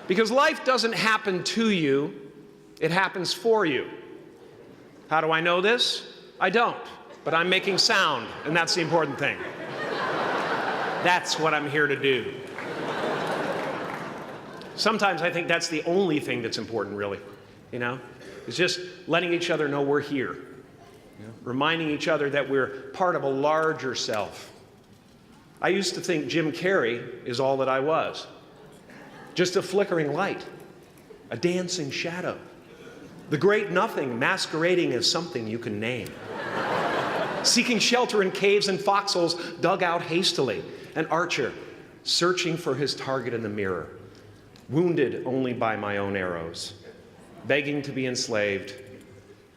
Because life doesn't happen to you, it happens for you. How do I know this? I don't, but I'm making sound, and that's the important thing. That's what I'm here to do. Sometimes I think that's the only thing that's important, really, you know? It's just letting each other know we're here. You know? Reminding each other that we're part of a larger self. I used to think Jim Carrey is all that I was. Just a flickering light, a dancing shadow, the great nothing masquerading as something you can name. Seeking shelter in caves and foxholes dug out hastily, an archer searching for his target in the mirror, wounded only by my own arrows, begging to be enslaved,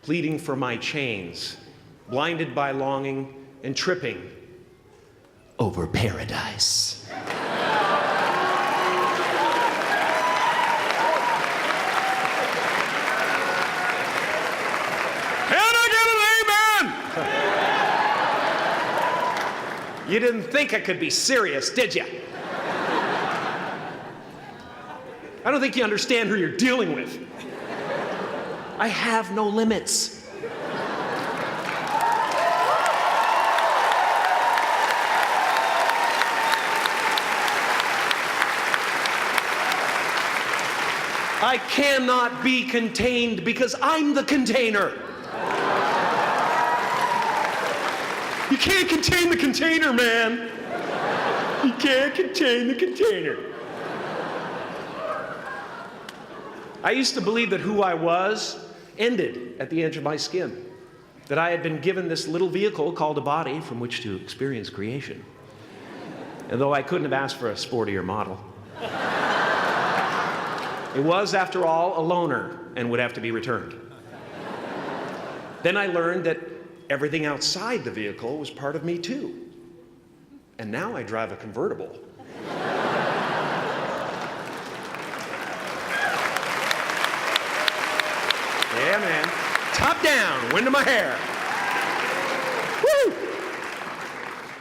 pleading for my chains, blinded by longing and tripping over paradise. Can I get an amen? You didn't think I could be serious, did you? I don't think you understand who you're dealing with. I have no limits. I cannot be contained because I'm the container. You can't contain the container, man. You can't contain the container. I used to believe that who I was ended at the edge of my skin, that I had been given this little vehicle called a body from which to experience creation. And though I couldn't have asked for a sportier model, it was, after all, a loaner and would have to be returned. Then I learned that everything outside the vehicle was part of me too. And now I drive a convertible. Yeah, man. Top down, wind of my hair. Woo!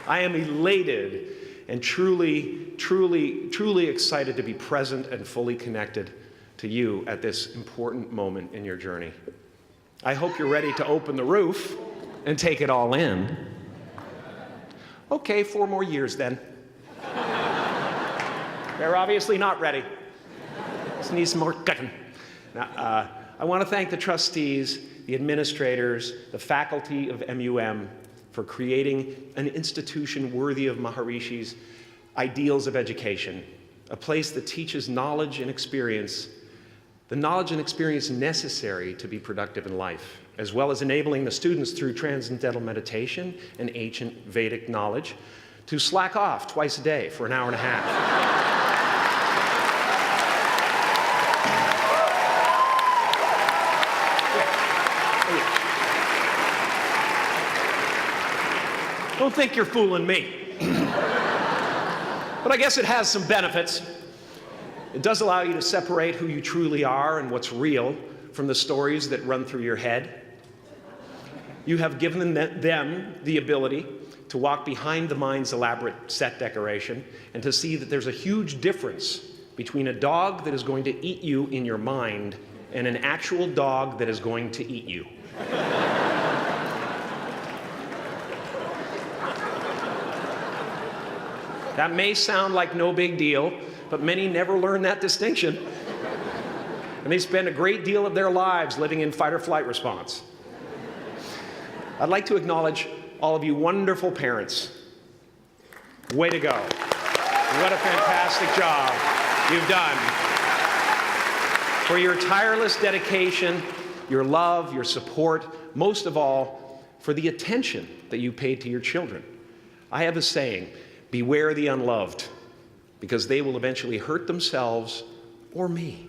I am elated and truly excited to be present and fully connected to you at this important moment in your journey. I hope you're ready to open the roof and take it all in. Okay, 4 more years then. They're obviously not ready. Just need some more cooking. Now, I want to thank the trustees, the administrators, the faculty of MUM for creating an institution worthy of Maharishi's ideals of education, a place that teaches knowledge and experience, the knowledge and experience necessary to be productive in life, as well as enabling the students through transcendental meditation and ancient Vedic knowledge to slack off twice a day for an hour and a half. Don't think you're fooling me. But I guess it has some benefits. It does allow you to separate who you truly are and what's real from the stories that run through your head. You have given them the ability to walk behind the mind's elaborate set decoration and to see that there's a huge difference between a dog that is going to eat you in your mind and an actual dog that is going to eat you. That may sound like no big deal, but many never learn that distinction. And they spend a great deal of their lives living in fight or flight response. I'd like to acknowledge all of you wonderful parents. Way to go. What a fantastic job you've done. For your tireless dedication, your love, your support, most of all, for the attention that you paid to your children. I have a saying, beware the unloved, because they will eventually hurt themselves or me.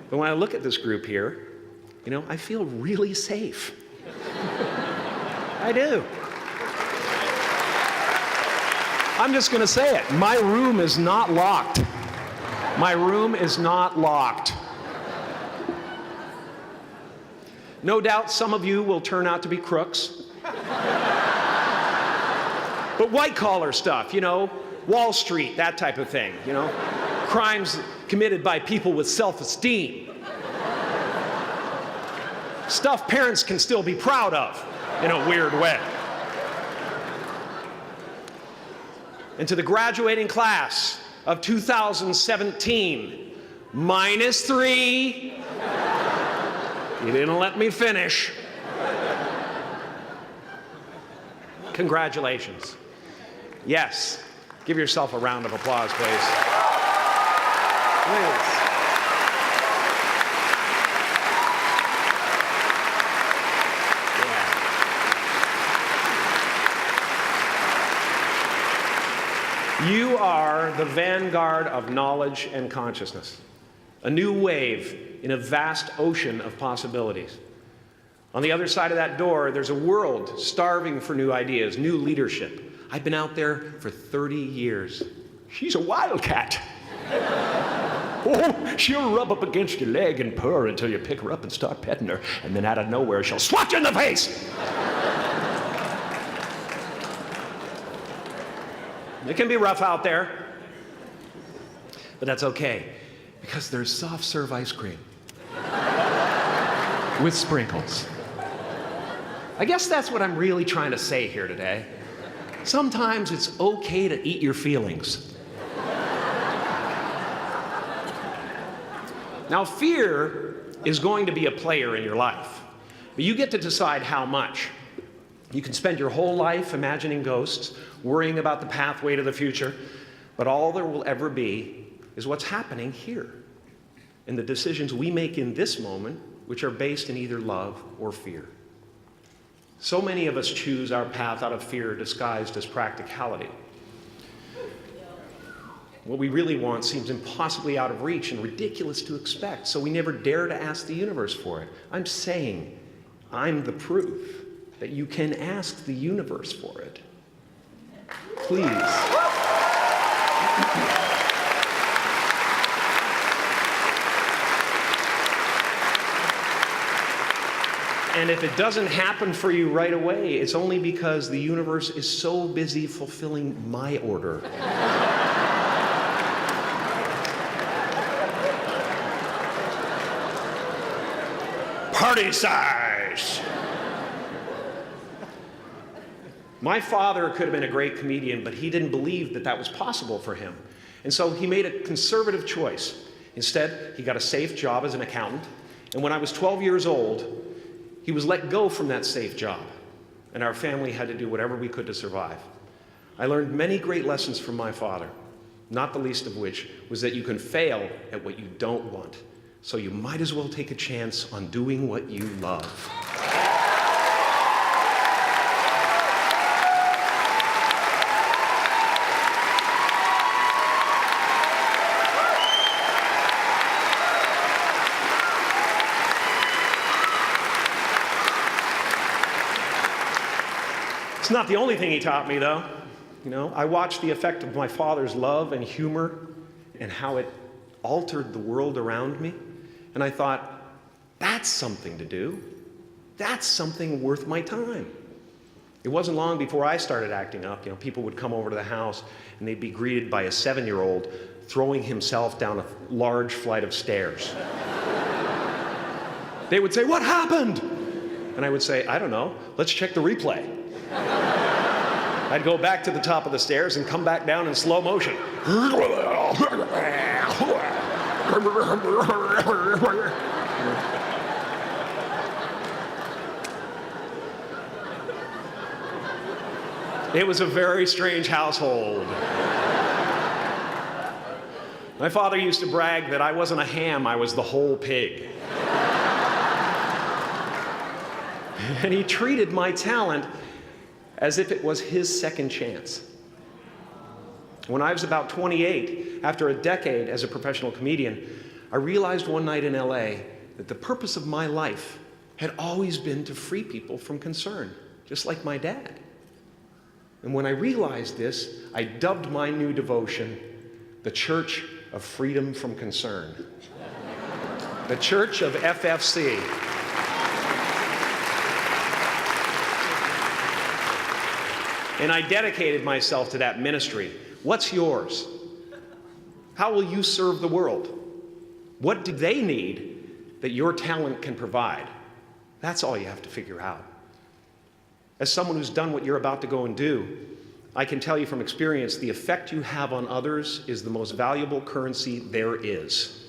But when I look at this group here, you know, I feel really safe. I do. I'm just going to say it. My room is not locked. My room is not locked. No doubt some of you will turn out to be crooks. But white-collar stuff, you know, Wall Street, that type of thing, you know. crimes committed by people with self-esteem. Stuff parents can still be proud of in a weird way. And to the graduating class of 2017, -3. You didn't let me finish. Congratulations. Yes, give yourself a round of applause, please. Please. You are the vanguard of knowledge and consciousness, a new wave in a vast ocean of possibilities. On the other side of that door, there's a world starving for new ideas, new leadership. I've been out there for 30 years. She's a wildcat. Oh, she'll rub up against your leg and purr until you pick her up and start petting her, and then out of nowhere, she'll swat you in the face. It can be rough out there, but that's okay, because there's soft serve ice cream with sprinkles. I guess that's what I'm really trying to say here today. Sometimes it's okay to eat your feelings. Now, fear is going to be a player in your life, but you get to decide how much. You can spend your whole life imagining ghosts, worrying about the pathway to the future, but all there will ever be is what's happening here, and the decisions we make in this moment, which are based in either love or fear. So many of us choose our path out of fear disguised as practicality. What we really want seems impossibly out of reach and ridiculous to expect, so we never dare to ask the universe for it. I'm saying I'm the proof that you can ask the universe for it. Please. And if it doesn't happen for you right away, it's only because the universe is so busy fulfilling my order. Party size! My father could have been a great comedian, but he didn't believe that that was possible for him. And so he made a conservative choice. Instead, he got a safe job as an accountant. And when I was 12 years old, he was let go from that safe job. And our family had to do whatever we could to survive. I learned many great lessons from my father, not the least of which was that you can fail at what you don't want. So you might as well take a chance on doing what you love. It's not the only thing he taught me, though. You know, I watched the effect of my father's love and humor and how it altered the world around me. And I thought, that's something to do. That's something worth my time. It wasn't long before I started acting up. You know, people would come over to the house and they'd be greeted by a 7-year-old throwing himself down a large flight of stairs. They would say, "What happened?" And I would say, "I don't know. Let's check the replay." I'd go back to the top of the stairs and come back down in slow motion. It was a very strange household. My father used to brag that I wasn't a ham, I was the whole pig. And he treated my talent as if it was his second chance. When I was about 28, after a decade as a professional comedian, I realized one night in LA that the purpose of my life had always been to free people from concern, just like my dad. And when I realized this, I dubbed my new devotion the Church of Freedom from Concern. The Church of FFC. And I dedicated myself to that ministry. What's yours? How will you serve the world? What do they need that your talent can provide? That's all you have to figure out. As someone who's done what you're about to go and do, I can tell you from experience, the effect you have on others is the most valuable currency there is.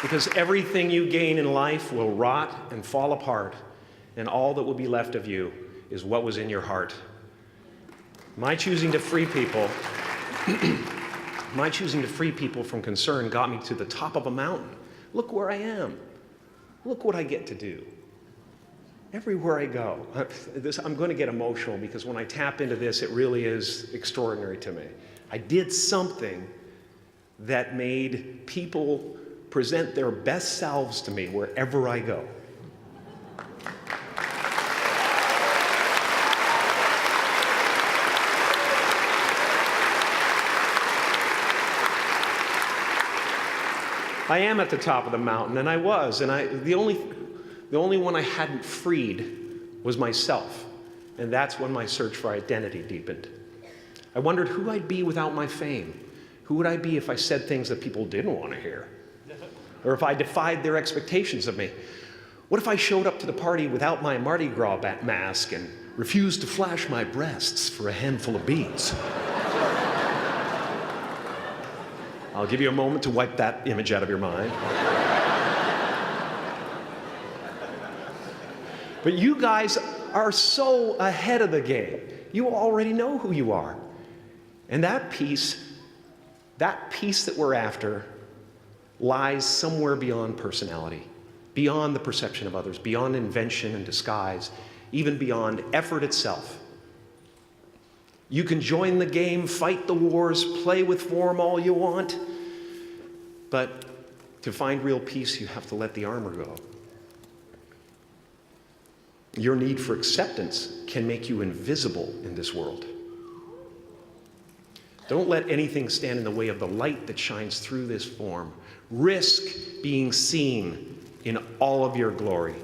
Because everything you gain in life will rot and fall apart, and all that will be left of you is what was in your heart. My choosing to free people from concern got me to the top of a mountain. Look where I am. Look what I get to do. Everywhere I go. I'm going to get emotional because when I tap into this, it really is extraordinary to me. I did something that made people present their best selves to me wherever I go. I am at the top of the mountain, and I was, and the only one I hadn't freed was myself, and that's when my search for identity deepened. I wondered who I'd be without my fame. Who would I be if I said things that people didn't want to hear? Or if I defied their expectations of me? What if I showed up to the party without my Mardi Gras mask and refused to flash my breasts for a handful of beads? I'll give you a moment to wipe that image out of your mind. But you guys are so ahead of the game. You already know who you are. And that peace that we're after lies somewhere beyond personality, beyond the perception of others, beyond invention and disguise, even beyond effort itself. You can join the game, fight the wars, play with form all you want, but to find real peace, you have to let the armor go. Your need for acceptance can make you invisible in this world. Don't let anything stand in the way of the light that shines through this form. Risk being seen in all of your glory.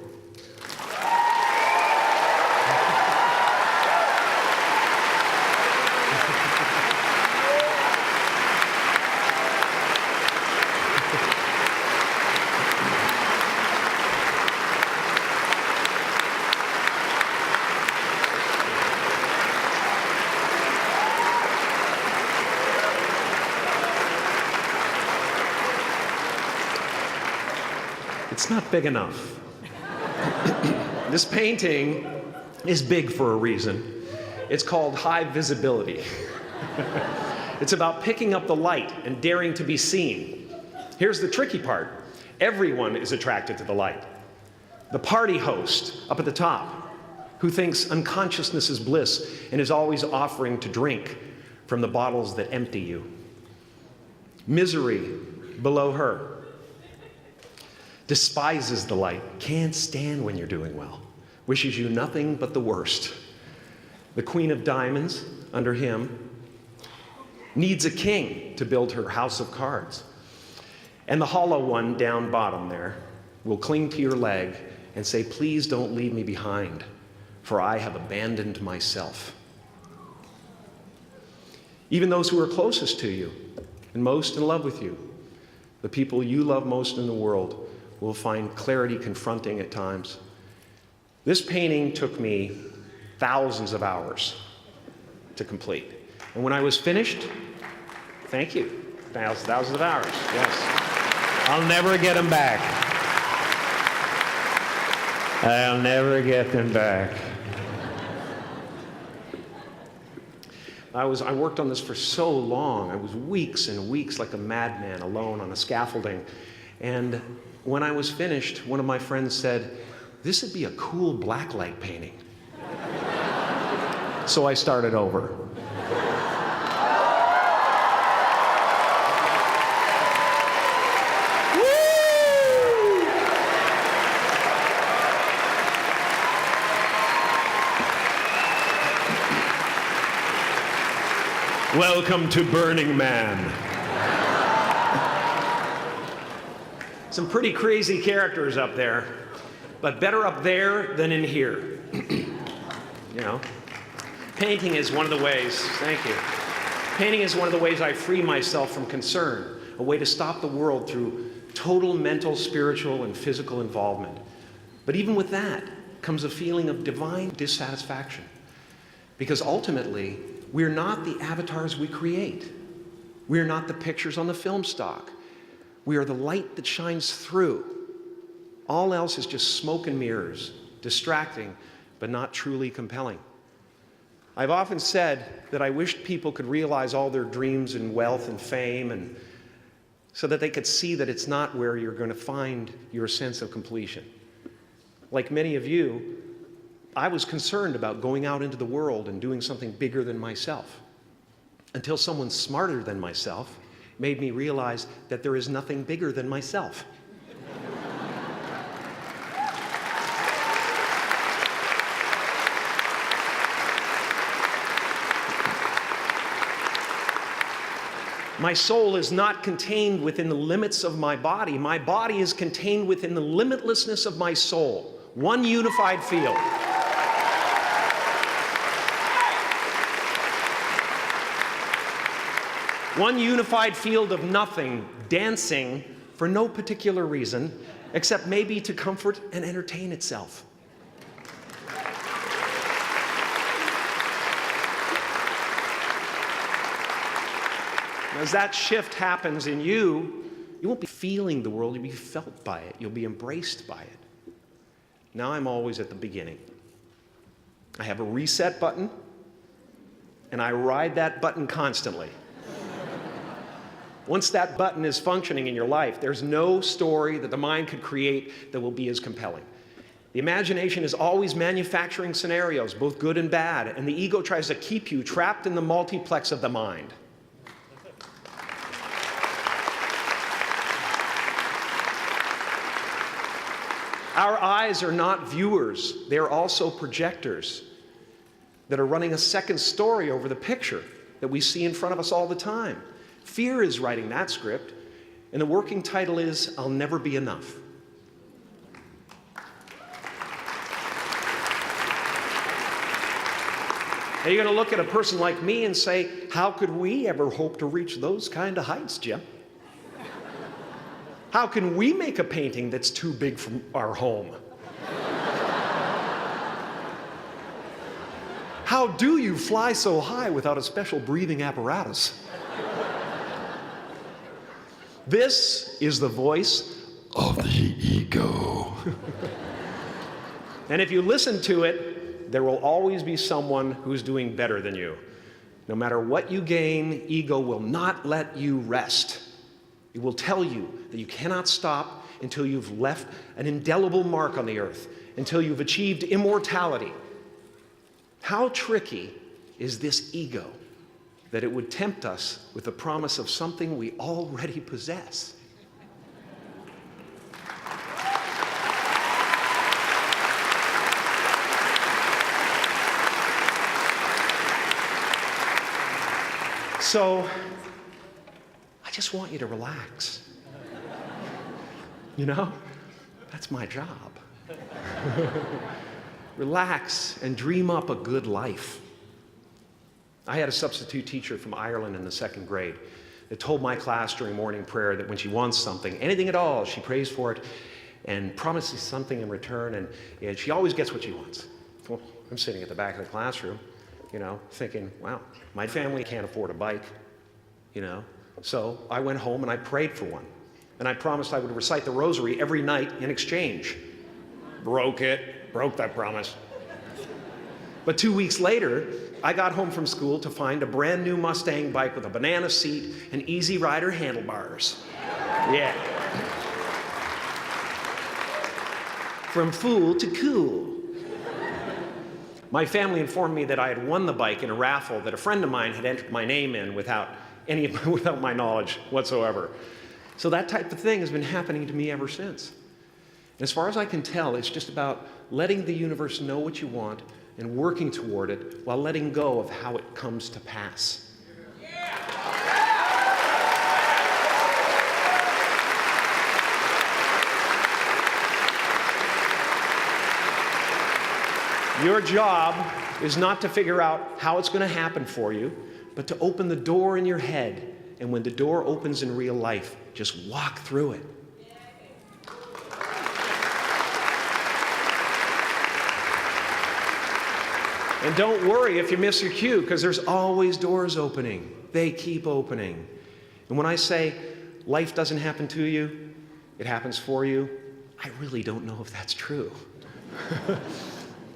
It's not big enough. This painting is big for a reason. It's called high visibility. It's about picking up the light and daring to be seen. Here's the tricky part. Everyone is attracted to the light. The party host up at the top, who thinks unconsciousness is bliss and is always offering to drink from the bottles that empty you. Misery below her. Despises the light, can't stand when you're doing well, wishes you nothing but the worst. The Queen of Diamonds, under him, needs a king to build her house of cards. And the hollow one down bottom there will cling to your leg and say, please don't leave me behind, for I have abandoned myself. Even those who are closest to you and most in love with you, the people you love most in the world, will find clarity confronting at times. This painting took me thousands of hours to complete. And when I was finished, thank you, thousands of hours, yes. I'll never get them back. I'll never get them back. I worked on this for so long. I was weeks and weeks like a madman alone on the scaffolding. And when I was finished, one of my friends said, this would be a cool blacklight painting. So I started over. Welcome to Burning Man. Some pretty crazy characters up there. but better up there than in here. You know? Painting is one of the ways, thank you. Painting is one of the ways I free myself from concern, a way to stop the world through total mental, spiritual, and physical involvement. But even with that comes a feeling of divine dissatisfaction. Because ultimately, we're not the avatars we create. We're not the pictures on the film stock. We are the light that shines through. All else is just smoke and mirrors, distracting, but not truly compelling. I've often said that I wished people could realize all their dreams and wealth and fame, and so that they could see that it's not where you're going to find your sense of completion. Like many of you, I was concerned about going out into the world and doing something bigger than myself, until someone smarter than myself made me realize that there is nothing bigger than myself. My soul is not contained within the limits of my body. My body is contained within the limitlessness of my soul. One unified field. One unified field of nothing, dancing for no particular reason, except maybe to comfort and entertain itself. As that shift happens in you, you won't be feeling the world, you'll be felt by it. You'll be embraced by it. Now I'm always at the beginning. I have a reset button, and I ride that button constantly. Once that button is functioning in your life, there's no story that the mind could create that will be as compelling. The imagination is always manufacturing scenarios, both good and bad, and the ego tries to keep you trapped in the multiplex of the mind. Our eyes are not viewers, they're also projectors that are running a second story over the picture that we see in front of us all the time. Fear is writing that script, and the working title is, I'll Never Be Enough. Now you're going to look at a person like me and say, how could we ever hope to reach those kind of heights, Jim? How can we make a painting that's too big for our home? How do you fly so high without a special breathing apparatus? This is the voice of the ego. And if you listen to it, there will always be someone who's doing better than you. No matter what you gain, ego will not let you rest. It will tell you that you cannot stop until you've left an indelible mark on the earth, until you've achieved immortality. How tricky is this ego that it would tempt us with the promise of something we already possess? So, I just want you to relax. You know, that's my job. Relax and dream up a good life. I had a substitute teacher from Ireland in the 2nd grade that told my class during morning prayer that when she wants something, anything at all, she prays for it and promises something in return, and she always gets what she wants. Well, I'm sitting at the back of the classroom, you know, thinking, wow, my family can't afford a bike, you know. So I went home and I prayed for one. And I promised I would recite the rosary every night in exchange. Broke that promise. But 2 weeks later, I got home from school to find a brand new Mustang bike with a banana seat and Easy Rider handlebars. Yeah. From fool to cool. My family informed me that I had won the bike in a raffle that a friend of mine had entered my name in without my knowledge whatsoever. So that type of thing has been happening to me ever since. And as far as I can tell, it's just about letting the universe know what you want and working toward it while letting go of how it comes to pass. Your job is not to figure out how it's going to happen for you, but to open the door in your head. And when the door opens in real life, just walk through it. And don't worry if you miss your cue, because there's always doors opening. They keep opening. And when I say life doesn't happen to you, it happens for you, I really don't know if that's true.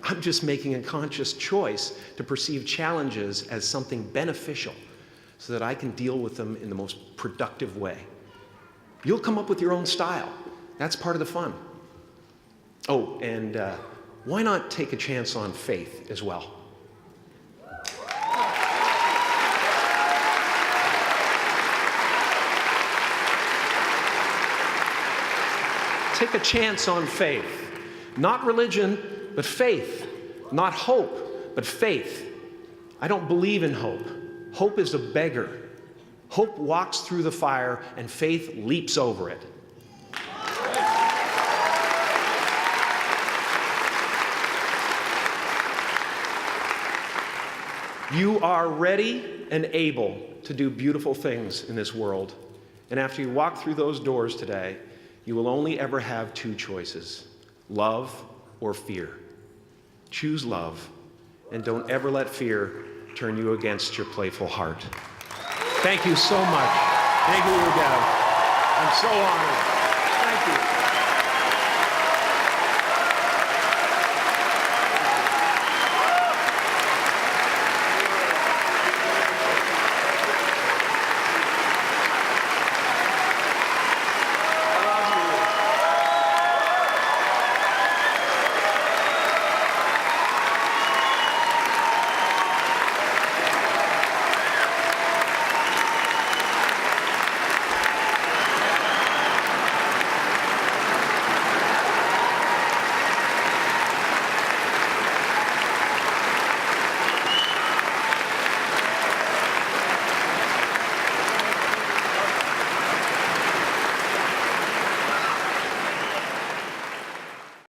I'm just making a conscious choice to perceive challenges as something beneficial so that I can deal with them in the most productive way. You'll come up with your own style. That's part of the fun. Oh, and why not take a chance on faith as well? Take a chance on faith. Not religion, but faith. Not hope, but faith. I don't believe in hope. Hope is a beggar. Hope walks through the fire, and faith leaps over it. You are ready and able to do beautiful things in this world. And after you walk through those doors today, you will only ever have two choices: love or fear. Choose love, and don't ever let fear turn you against your playful heart. Thank you so much. Thank you, Dad. I'm so honored.